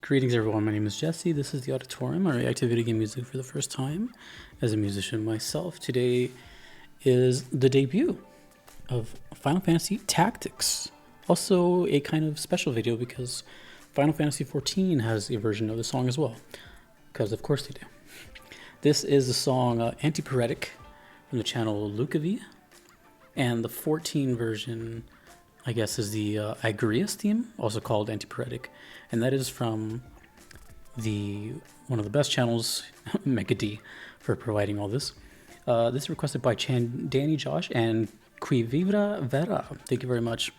Greetings everyone, my name is Jesse. This is the Auditorium. I react to video game music for the first time as a musician myself. Today is the debut of Final Fantasy Tactics. Also a kind of special video because Final Fantasy XIV has a version of the song as well. Because of course they do. This is the song Antipyretic from the channel Lucavi. And the 14 version, I guess, is the Agrias theme, also called Antipyretic. And that is from one of the best channels, Mega D, for providing all this. This is requested by Chandani, Josh, and Vivra, Verra. Thank you very much.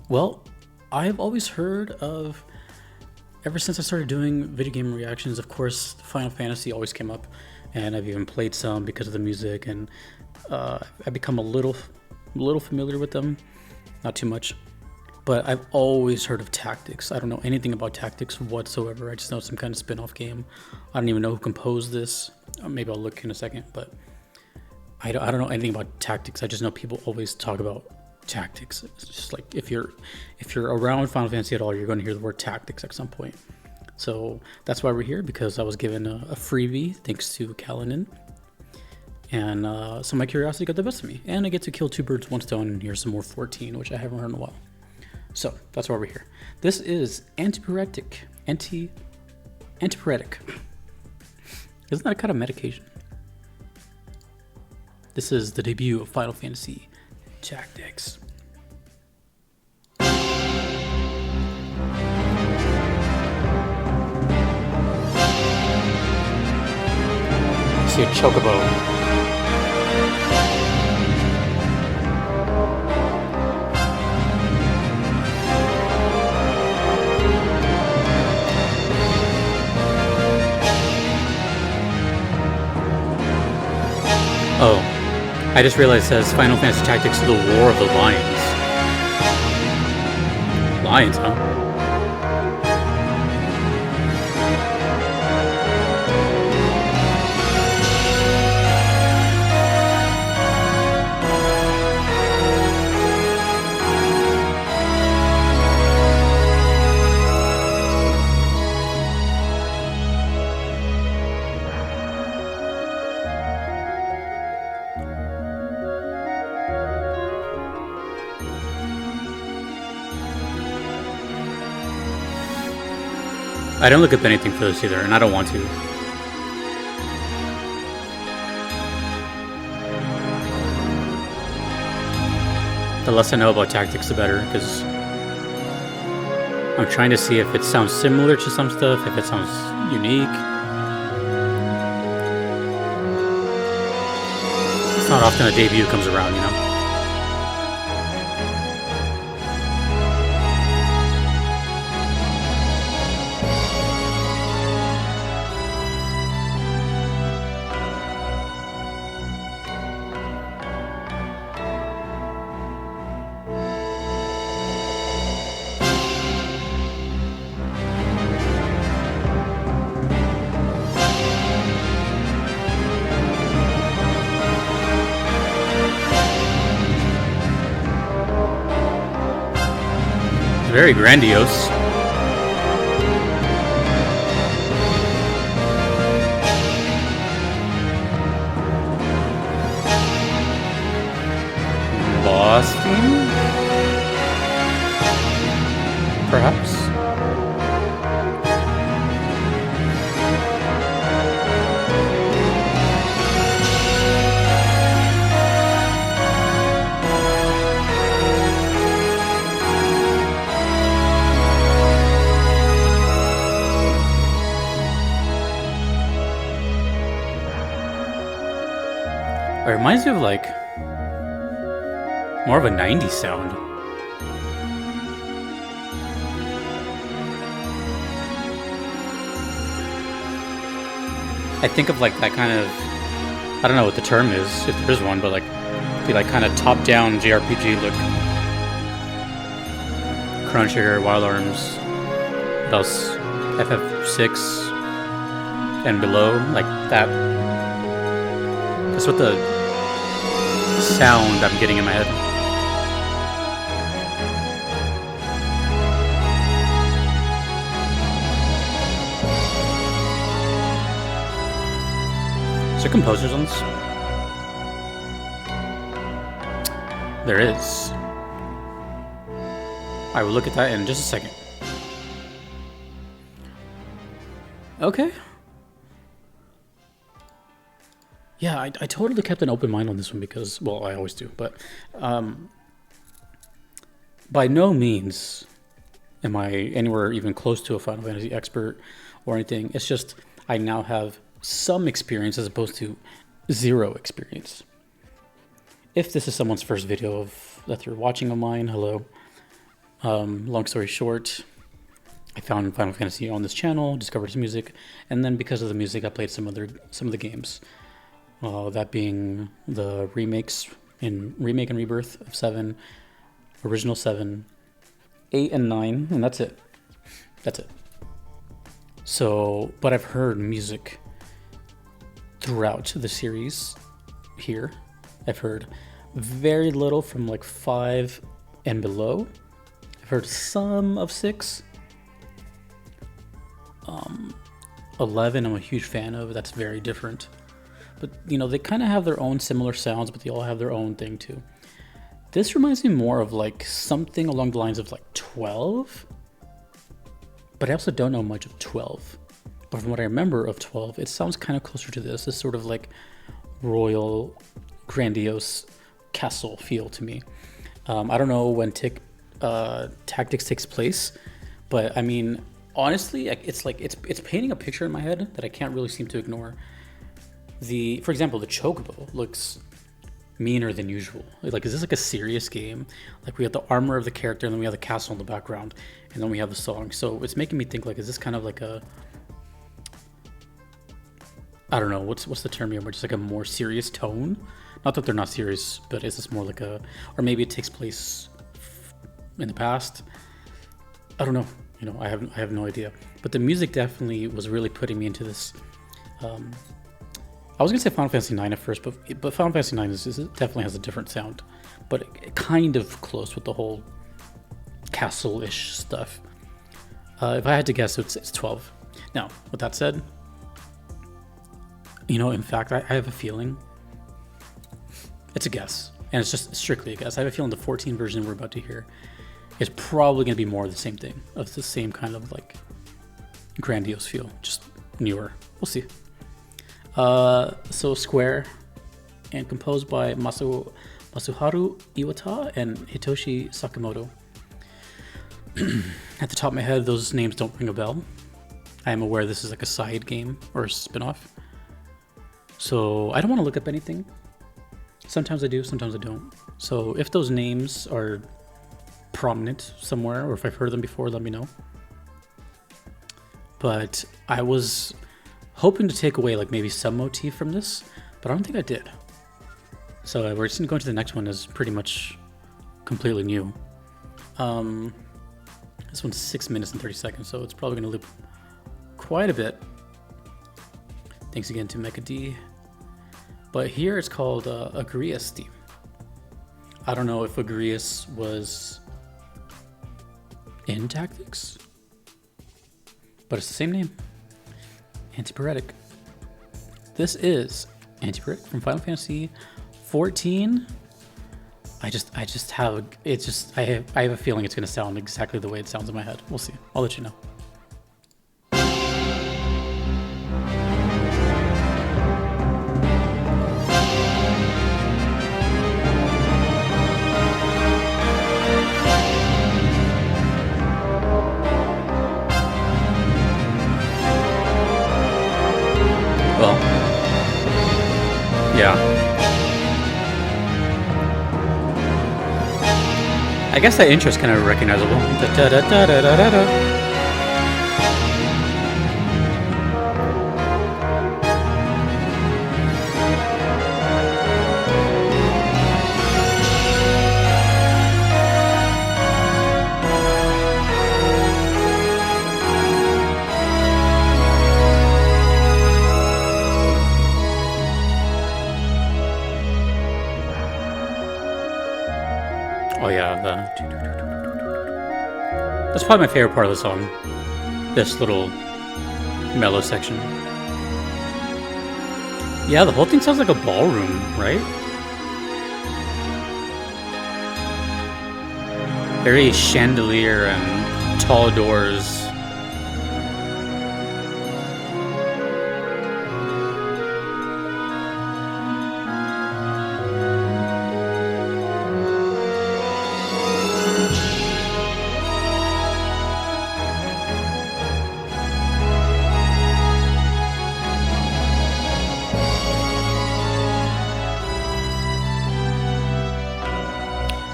Well, I've always heard of, ever since I started doing video game reactions, of course, Final Fantasy always came up, and I've even played some because of the music, and I've become a little familiar with them, not too much. But I've always heard of Tactics. I don't know anything about Tactics whatsoever. I just know it's some kind of spin-off game. I don't even know who composed this. Maybe I'll look in a second, but I don't know anything about Tactics. I just know people always talk about Tactics. It's just like if you're around Final Fantasy at all, you're going to hear the word Tactics at some point. So that's why we're here, because I was given a freebie thanks to Kalanin. And so my curiosity got the best of me. And I get to kill two birds, one stone, and hear some more 14, which I haven't heard in a while. So that's why we're here. This is Antipyretic. Antipyretic. Isn't that a kind of medication? This is the debut of Final Fantasy Tactics. See a chocobo. Oh, I just realized it says Final Fantasy Tactics: The War of the Lions. Lions, huh? I don't look up anything for this either, and I don't want to. The less I know about Tactics, the better, because I'm trying to see if it sounds similar to some stuff, if it sounds unique. It's not often a debut comes around, you know? Very grandiose. Boss theme? Perhaps? It reminds me of like more of a 90s sound. I think of like that kind of, I don't know what the term is, if there is one, but like the like kind of top-down JRPG look. Chrono Trigger, Wild Arms, what else? FF6 and below, like that. That's what the sound I'm getting in my head. Is there composers on this? There is. I will look at that in just a second. Okay. Yeah, I totally kept an open mind on this one because, well, I always do, but by no means am I anywhere even close to a Final Fantasy expert or anything. It's just I now have some experience as opposed to zero experience. If this is someone's first video that they're watching of mine, hello. Long story short, I found Final Fantasy on this channel, discovered his music, and then because of the music, I played some of the games. That being the remake and rebirth of 7, original 7, 8 and 9, and that's it. That's it. So, but I've heard music throughout the series here. I've heard very little from like 5 and below. I've heard some of 6. 11 I'm a huge fan of. That's very different. But, you know, they kind of have their own similar sounds, but they all have their own thing too. This reminds me more of like something along the lines of like 12. But I also don't know much of 12. But from what I remember of 12, it sounds kind of closer to this. This sort of like royal, grandiose castle feel to me. I don't know when Tactics takes place, but I mean, honestly, it's like it's painting a picture in my head that I can't really seem to ignore. For example, the Chocobo looks meaner than usual. Like, is this like a serious game? Like, we have the armor of the character, and then we have the castle in the background, and then we have the song. So it's making me think, like, is this kind of like a, I don't know, what's the term here? Just like a more serious tone? Not that they're not serious, but is this more like a, or maybe it takes place in the past? I don't know. You know, I have no idea. But the music definitely was really putting me into this. I was gonna say Final Fantasy IX at first, but Final Fantasy IX definitely has a different sound, but it kind of close with the whole castle-ish stuff. If I had to guess, it's 12. Now, with that said, you know, in fact, I have a feeling. It's a guess, and it's just strictly a guess. I have a feeling the 14 version we're about to hear is probably gonna be more of the same thing, of the same kind of like grandiose feel, just newer. We'll see. So Square, and composed by Masuharu Iwata and Hitoshi Sakamoto. At the top of my head, those names don't ring a bell. I am aware this is like a side game or a spin-off. So I don't want to look up anything. Sometimes I do, sometimes I don't. So if those names are prominent somewhere, or if I've heard them before, let me know. But I was hoping to take away like maybe some motif from this, but I don't think I did. So we're just gonna go into the next one as pretty much completely new. This one's 6 minutes and 30 seconds, so it's probably gonna loop quite a bit. Thanks again to Mecha D. But here it's called Agrias theme. I don't know if Agrias was in Tactics, but it's the same name. Antipyretic. This is Antipyretic from Final Fantasy 14. I have a feeling it's gonna sound exactly the way it sounds in my head. We'll see. I'll let you know. Well, yeah. I guess that intro is kind of recognizable. Da, da, da, da, da, da, da. Oh yeah, that's probably my favorite part of the song. This little mellow section. Yeah, the whole thing sounds like a ballroom, right? Very chandelier and tall doors.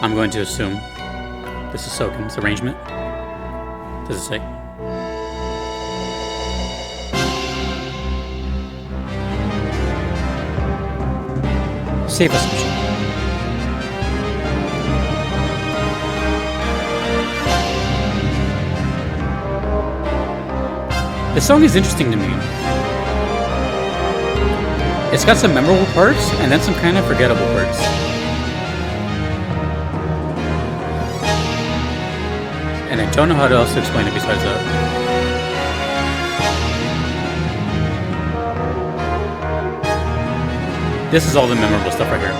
I'm going to assume this is Soken's arrangement. Does it say? Safe assumption. This song is interesting to me. It's got some memorable parts and then some kind of forgettable parts. And I don't know how else to explain it besides that. This is all the memorable stuff right here.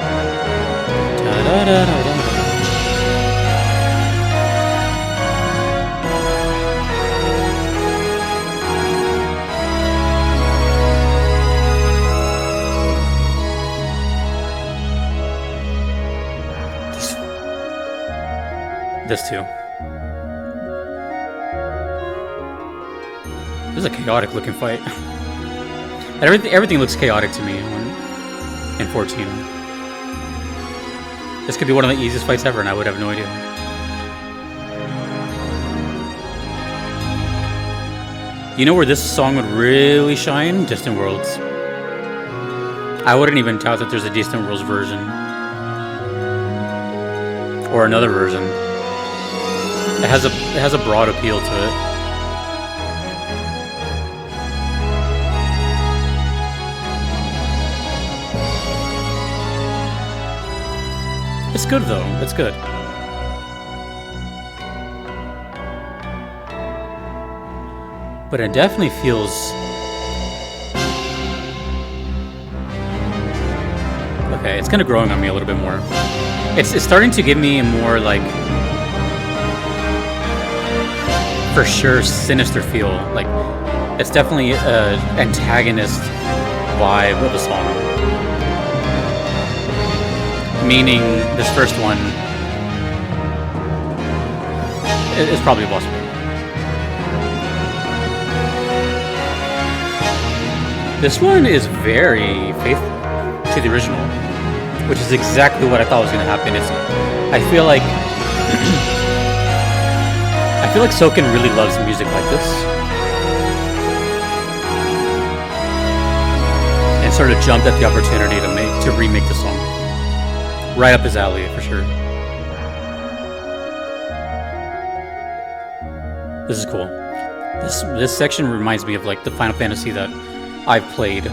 This too. This is a chaotic looking fight. Everything looks chaotic to me in 14. This could be one of the easiest fights ever and I would have no idea. You know where this song would really shine? Distant Worlds. I wouldn't even doubt that there's a Distant Worlds version. Or another version. It has a broad appeal to it. It's good though, it's good. But it definitely feels... Okay, it's kind of growing on me a little bit more. It's starting to give me a more like... for sure sinister feel. Like, it's definitely an antagonist vibe of a song. Meaning, this first one is probably a boss fight. This one is very faithful to the original, which is exactly what I thought was going to happen. I feel like Soken really loves music like this, and sort of jumped at the opportunity to remake the song. Right up his alley, for sure. This is cool. This section reminds me of like the Final Fantasy that I've played.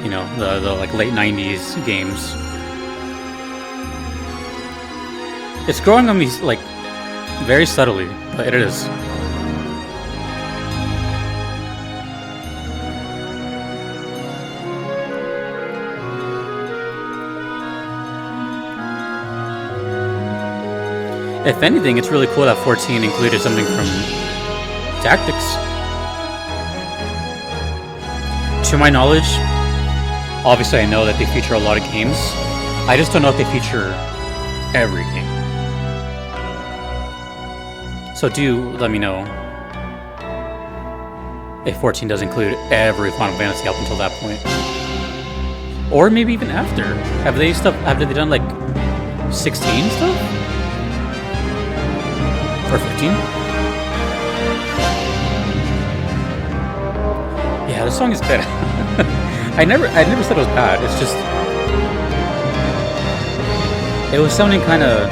You know, the like late 90s games. It's growing on me like very subtly, but it is. If anything, it's really cool that 14 included something from Tactics. To my knowledge, obviously I know that they feature a lot of games. I just don't know if they feature every game. So do let me know if 14 does include every Final Fantasy up until that point. Or maybe even after. Have they done like 16 stuff? Or 15? Yeah, this song is good. I never said it was bad. It's just it was sounding kind of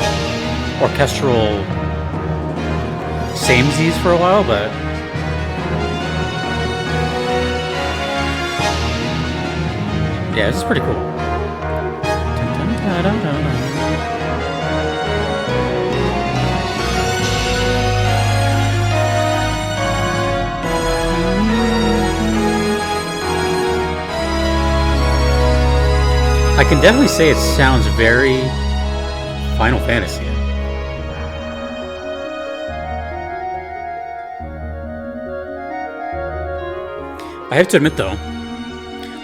orchestral samesies for a while, but yeah, this is pretty cool. I can definitely say it sounds very Final Fantasy. I have to admit though,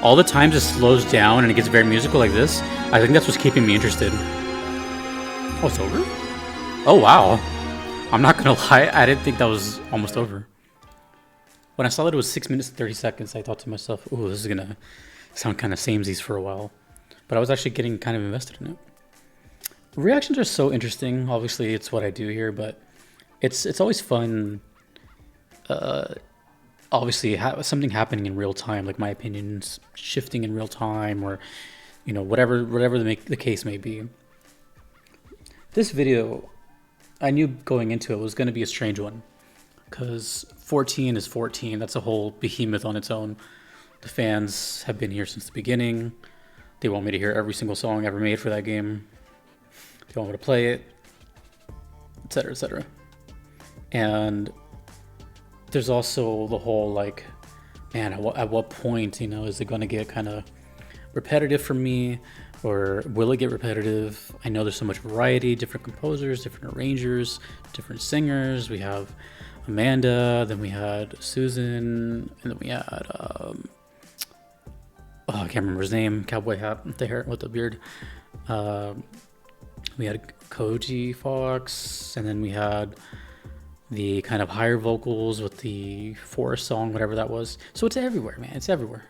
all the times it slows down and it gets very musical like this, I think that's what's keeping me interested. Oh, it's over? Oh wow. I'm not gonna lie, I didn't think that was almost over. When I saw that it was 6 minutes and 30 seconds, I thought to myself, ooh, this is gonna sound kind of samesies for a while. But I was actually getting kind of invested in it. Reactions are so interesting. Obviously, it's what I do here, but it's always fun. Obviously, something happening in real time, like my opinions shifting in real time, or whatever the case may be. This video, I knew going into it was going to be a strange one, because 14 is 14. That's a whole behemoth on its own. The fans have been here since the beginning. They want me to hear every single song ever made for that game. They want me to play it, etc., etc. And there's also the whole like, man, at what point, is it going to get kind of repetitive for me, or will it get repetitive? I know there's so much variety, different composers, different arrangers, different singers. We have Amanda, then we had Susan, and then we had I can't remember his name, cowboy hat with the hair, with the beard. We had Koji Fox, and then we had the kind of higher vocals with the forest song, whatever that was. So it's everywhere, man. It's everywhere.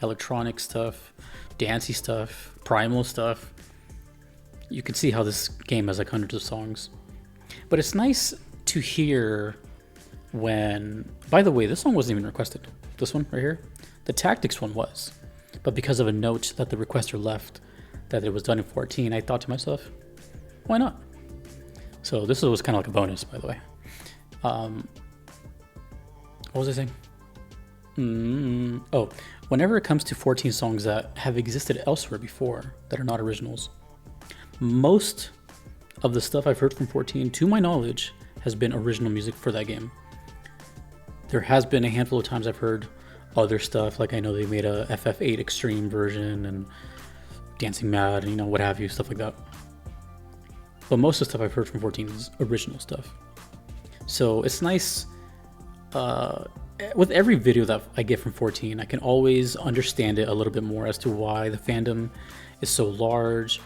Electronic stuff, dancey stuff, primal stuff. You can see how this game has like hundreds of songs. But it's nice to hear when... By the way, this song wasn't even requested. This one right here. The Tactics one was. But because of a note that the requester left that it was done in 14, I thought to myself, why not? So this was kind of like a bonus, by the way. What was I saying? Oh, whenever it comes to 14 songs that have existed elsewhere before that are not originals, most of the stuff I've heard from 14, to my knowledge, has been original music for that game. There has been a handful of times I've heard other stuff, like I know they made a FF8 Extreme version and Dancing Mad and what have you, stuff like that. But most of the stuff I've heard from 14 is original stuff. So it's nice, with every video that I get from 14, I can always understand it a little bit more as to why the fandom is so large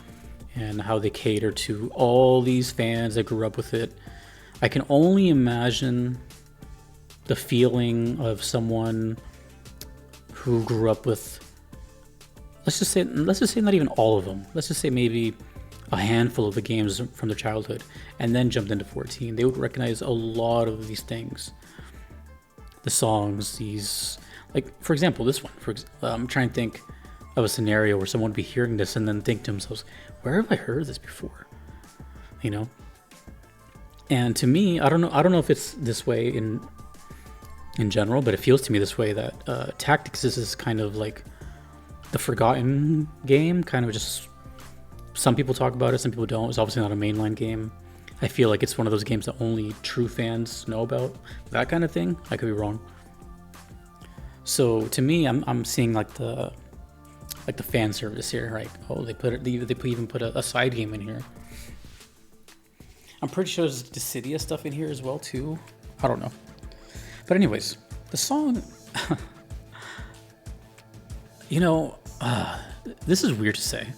and how they cater to all these fans that grew up with it. I can only imagine the feeling of someone who grew up with, let's just say not even all of them. Let's just say maybe a handful of the games from their childhood, and then jumped into 14. They would recognize a lot of these things. The songs, these, like, for example, this one. I'm trying to think of a scenario where someone would be hearing this and then think to themselves, where have I heard this before? And to me, I don't know if it's this way in general, but it feels to me this way, that Tactics is kind of like the forgotten game, kind of just... Some people talk about it, some people don't. It's obviously not a mainline game. I feel like it's one of those games that only true fans know about. That kind of thing. I could be wrong. So to me, I'm seeing like the fan service here, right? Oh, they even put a side game in here. I'm pretty sure there's Dissidia stuff in here as well too. I don't know. But anyways, the song. This is weird to say.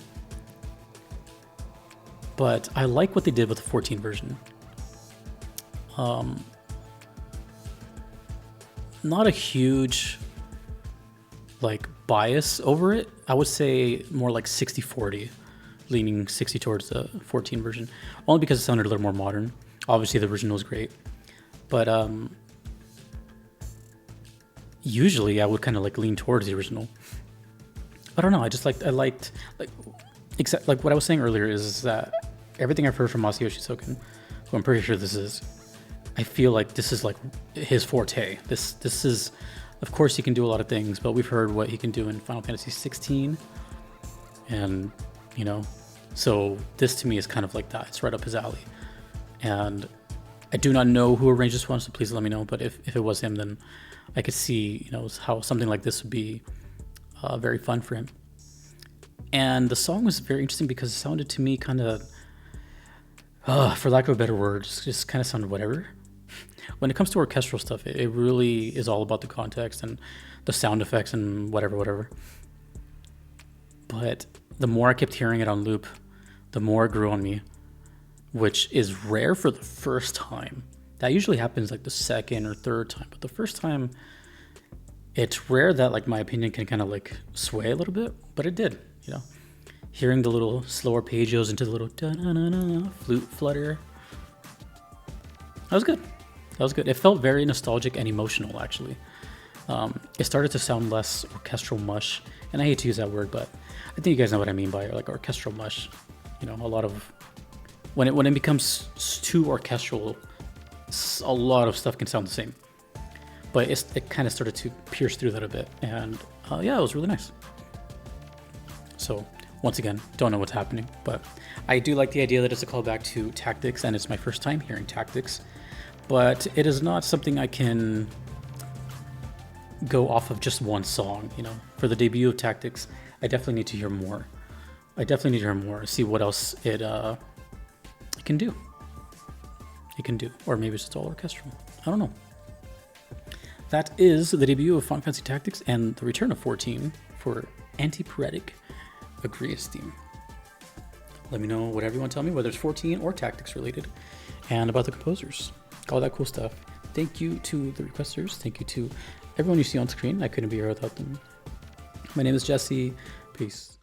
But I like what they did with the 14 version. Not a huge bias over it. I would say more like 60-40, leaning 60 towards the 14 version. Only because it sounded a little more modern. Obviously the original is great. But usually I would kind of lean towards the original. I don't know, I liked except what I was saying earlier is that everything I've heard from Masayoshi Soken, who I'm pretty sure this is, I feel like this is his forte. This is, of course he can do a lot of things, but we've heard what he can do in Final Fantasy 16, and so this to me is kind of like that. It's right up his alley, and I do not know who arranged this one, so please let me know. But if it was him, then I could see how something like this would be very fun for him. And the song was very interesting because it sounded to me kind of, for lack of a better word, just kind of sounded whatever. When it comes to orchestral stuff, it really is all about the context and the sound effects and whatever. But the more I kept hearing it on loop, the more it grew on me, which is rare for the first time. That usually happens like the second or third time, but the first time, it's rare that like my opinion can kind of like sway a little bit, but it did, you know. Hearing the little slower arpeggios into the little da-na-na-na flute flutter. That was good. That was good. It felt very nostalgic and emotional, actually. It started to sound less orchestral mush, and I hate to use that word, but I think you guys know what I mean by like orchestral mush. You know, a lot of when it becomes too orchestral, a lot of stuff can sound the same. But it kind of started to pierce through that a bit, and yeah, it was really nice. So once again, don't know what's happening, but I do like the idea that it's a callback to Tactics, and it's my first time hearing Tactics. But it is not something I can go off of just one song, you know. For the debut of Tactics, I definitely need to hear more. See what else it can do. Or maybe it's just all orchestral. I don't know. That is the debut of Final Fantasy Tactics and the return of 14 for Antipyretic Agrias theme. Let me know whatever you want to tell me, whether it's 14 or Tactics related, and about the composers. All that cool stuff. Thank you to the requesters. Thank you to everyone you see on screen. I couldn't be here without them. My name is Jesse. Peace.